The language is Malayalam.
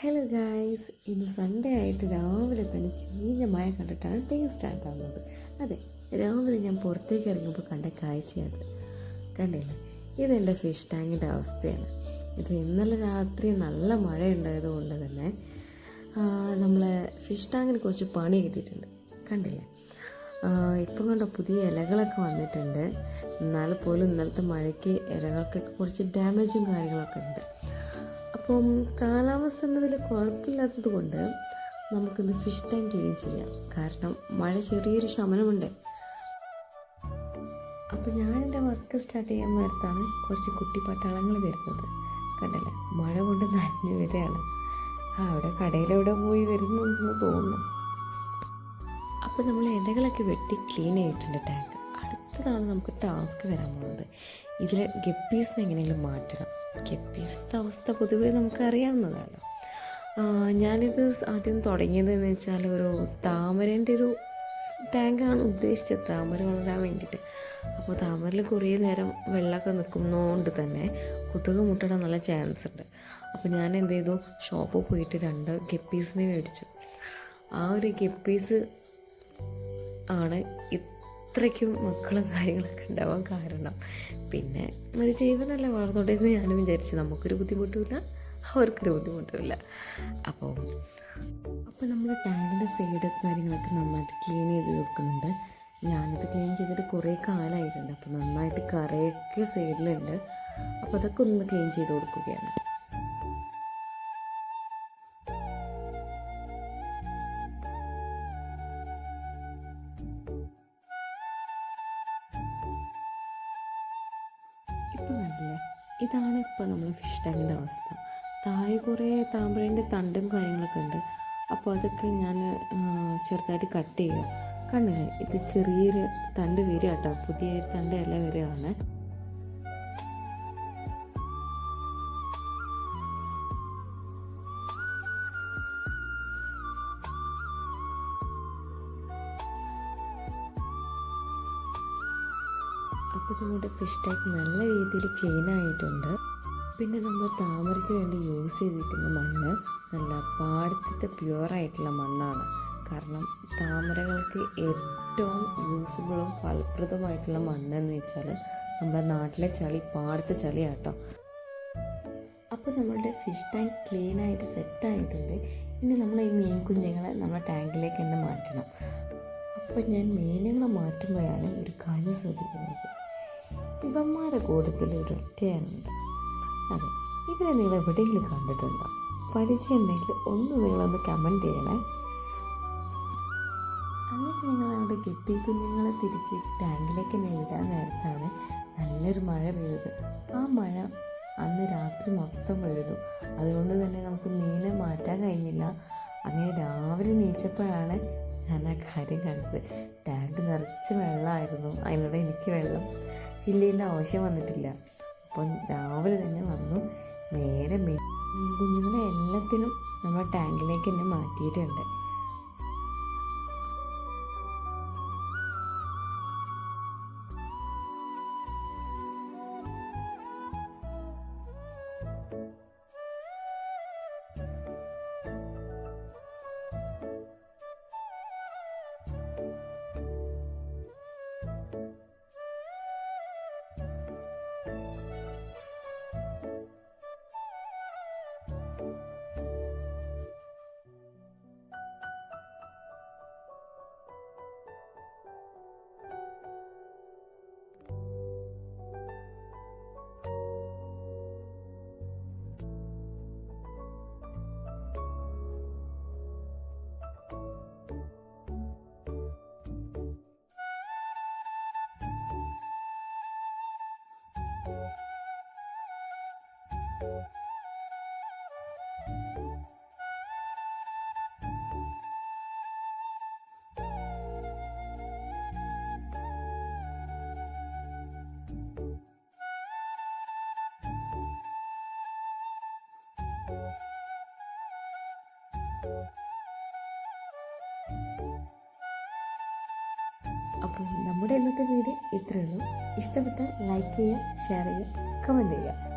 ഹലോ ഗായ്സ്, ഇന്ന് സൺഡേ ആയിട്ട് രാവിലെ തന്നെ ചീഞ്ഞ മഴ കണ്ടിട്ടാണ് ഡേ സ്റ്റാർട്ട് ആവുന്നത്. അതെ, രാവിലെ ഞാൻ പുറത്തേക്ക് ഇറങ്ങുമ്പോൾ കണ്ട കാഴ്ചയത് കണ്ടില്ല. ഇതെൻ്റെ ഫിഷ് ടാങ്കിൻ്റെ അവസ്ഥയാണ്. ഇത് ഇന്നലെ രാത്രി നല്ല മഴ ഉണ്ടായതുകൊണ്ട് തന്നെ നമ്മളെ ഫിഷ് ടാങ്കിന് കുറച്ച് പണി കിട്ടിയിട്ടുണ്ട്. കണ്ടില്ലേ, ഇപ്പം കണ്ട പുതിയ ഇലകളൊക്കെ വന്നിട്ടുണ്ട്. എന്നാൽ പോലും ഇന്നലത്തെ മഴയ്ക്ക് ഇലകൾക്കൊക്കെ കുറച്ച് ഡാമേജും കാര്യങ്ങളൊക്കെ ഉണ്ട്. അപ്പം കാലാവസ്ഥ എന്നതിൽ കുഴപ്പമില്ലാത്തത് കൊണ്ട് നമുക്കിന്ന് ഫിഷ് ടാങ്ക് ക്ലീൻ ചെയ്യാം. കാരണം മഴ ചെറിയൊരു ശമനമുണ്ട്. അപ്പം ഞാനെൻ്റെ വർക്ക് സ്റ്റാർട്ട് ചെയ്യാൻ നേരത്താണ് കുറച്ച് കുട്ടി പട്ടാളങ്ങൾ വരുന്നത്. കണ്ടല്ലേ, മഴ കൊണ്ട് നനഞ്ഞു വരികയാണ്. അവിടെ കടയിലെവിടെ പോയി വരുന്നെന്ന് തോന്നുന്നു. അപ്പം നമ്മൾ ഇലകളൊക്കെ വെട്ടി ക്ലീൻ ചെയ്തിട്ടുണ്ട് ടാങ്ക്. അടുത്തതാണ് നമുക്ക് ടാസ്ക് വരാൻ പോകുന്നത്. ഇതിൽ ഗപ്പീസിനെ എങ്ങനെയെങ്കിലും മാറ്റണം. ഗപ്പീസിൻ്റെ അവസ്ഥ പൊതുവേ നമുക്കറിയാവുന്നതാണ്. ഞാനിത് ആദ്യം തുടങ്ങിയതെന്ന് വെച്ചാൽ ഒരു താമരേൻ്റെ ഒരു ടാങ്കാണ് ഉദ്ദേശിച്ചത്, താമര വളരാൻ വേണ്ടിയിട്ട്. അപ്പോൾ താമരയിൽ കുറേ നേരം വെള്ളമൊക്കെ നിൽക്കുന്നതുകൊണ്ട് തന്നെ കൊതുക് മുട്ടടാൻ നല്ല ചാൻസ് ഉണ്ട്. അപ്പോൾ ഞാൻ എന്ത് ചെയ്തു, ഷോപ്പിൽ പോയിട്ട് 2 ഗപ്പീസിനെ മേടിച്ചു. ആ ഒരു ഗപ്പീസ് ആണ് ഇത്രയ്ക്കും മക്കളും കാര്യങ്ങളൊക്കെ ഉണ്ടാവാൻ കാരണം. പിന്നെ ഒരു ജീവനല്ലേ വളർന്നോട്ടേന്ന് ഞാനും വിചാരിച്ചു. നമുക്കൊരു ബുദ്ധിമുട്ടുമില്ല, അവർക്കൊരു ബുദ്ധിമുട്ടുമില്ല. അപ്പോൾ നമ്മൾ ടാങ്കിൻ്റെ സൈഡ് കാര്യങ്ങളൊക്കെ നന്നായിട്ട് ക്ലീൻ ചെയ്ത് വെക്കുന്നുണ്ട്. ഞാനത് ക്ലീൻ ചെയ്തിട്ട് കുറേ കാലമായിട്ടുണ്ട്. അപ്പോൾ നന്നായിട്ട് കറയൊക്കെ സൈഡിലുണ്ട്. അപ്പോൾ അതൊക്കെ ഒന്ന് ക്ലീൻ ചെയ്ത് കൊടുക്കുകയാണ്. ഇപ്പം കണ്ടില്ലേ, ഇതാണ് ഇപ്പോൾ നമ്മൾ ഫിഷ് ടാങ്കിൻ്റെ അവസ്ഥ. താഴെ കുറേ താമരേൻ്റെ തണ്ടും കാര്യങ്ങളൊക്കെ ഉണ്ട്. അപ്പോൾ അതൊക്കെ ഞാൻ ചെറുതായിട്ട് കട്ട് ചെയ്യുക. കണ്ടില്ലേ, ഇത് ചെറിയൊരു തണ്ട് വരിക കേട്ടോ, പുതിയൊരു തണ്ട് ഇല വരികയാണ്. അപ്പോൾ നമ്മുടെ ഫിഷ് ടാങ്ക് നല്ല രീതിയിൽ ക്ലീൻ ആയിട്ടുണ്ട്. പിന്നെ നമ്മൾ താമരയ്ക്ക് വേണ്ടി യൂസ് ചെയ്തിരിക്കുന്ന മണ്ണ് നല്ല പാടത്തെ പ്യുവറായിട്ടുള്ള മണ്ണാണ്. കാരണം താമരകൾക്ക് ഏറ്റവും യൂസ്ഫുള്ളും ഫലപ്രദമായിട്ടുള്ള മണ്ണെന്ന് വെച്ചാൽ നമ്മുടെ നാട്ടിലെ ചളി, പാടത്തെ ചളിയാട്ടോ. അപ്പോൾ നമ്മളുടെ ഫിഷ് ടാങ്ക് ക്ലീനായിട്ട് സെറ്റായിട്ടുണ്ട്. ഇനി നമ്മൾ ഈ മീൻ കുഞ്ഞുങ്ങളെ നമ്മുടെ ടാങ്കിലേക്ക് തന്നെ മാറ്റണം. അപ്പോൾ ഞാൻ മീനുകളെ മാറ്റുമ്പോഴാണ് ഒരു കാര്യം ശ്രദ്ധിക്കുന്നത്. ഇവന്മാരെ കൂട്ടത്തിൽ ഒരൊറ്റയാനുണ്ട്. അതെ, ഇവരെ നിങ്ങൾ എവിടെയെങ്കിലും കണ്ടിട്ടുണ്ടോ? പരിചയം ഉണ്ടെങ്കിൽ നിങ്ങളൊന്ന് കമൻറ്റ് ചെയ്യണേ. അങ്ങനെ നിങ്ങൾ അവിടെ ഗപ്പി കുഞ്ഞുങ്ങളെ തിരിച്ച് ടാങ്കിലേക്ക് തന്നെ ഇടാൻ നേരത്താണ് നല്ലൊരു മഴ പെയ്തത്. ആ മഴ അന്ന് രാത്രി മൊത്തം പെയ്തു. അതുകൊണ്ട് തന്നെ നമുക്ക് മീനെ മാറ്റാൻ കഴിഞ്ഞില്ല. അങ്ങനെ രാവിലെ എണീച്ചപ്പോഴാണ് ഞാൻ ആ കാര്യം കണ്ടത്. ടാങ്ക് നിറച്ച് വെള്ളമായിരുന്നു. അതിനോട് എനിക്ക് വെള്ളം ഫില്ല് ചെയ്യേണ്ട ആവശ്യം വന്നിട്ടില്ല. അപ്പം രാവിലെ തന്നെ വന്നു, നേരെ മീൻ കുഞ്ഞുങ്ങളെ എല്ലാത്തിനും നമ്മൾ ടാങ്കിലേക്ക് തന്നെ മാറ്റിയിട്ടുണ്ട്. അപ്പോൾ നമ്മുടെ ഇന്നത്തെ വീഡിയോ ഇത്രയേ ഉള്ളൂ. ഇഷ്ടപ്പെട്ടാൽ ലൈക്ക് ചെയ്യുക, ഷെയർ ചെയ്യുക, കമൻറ്റ് ചെയ്യുക.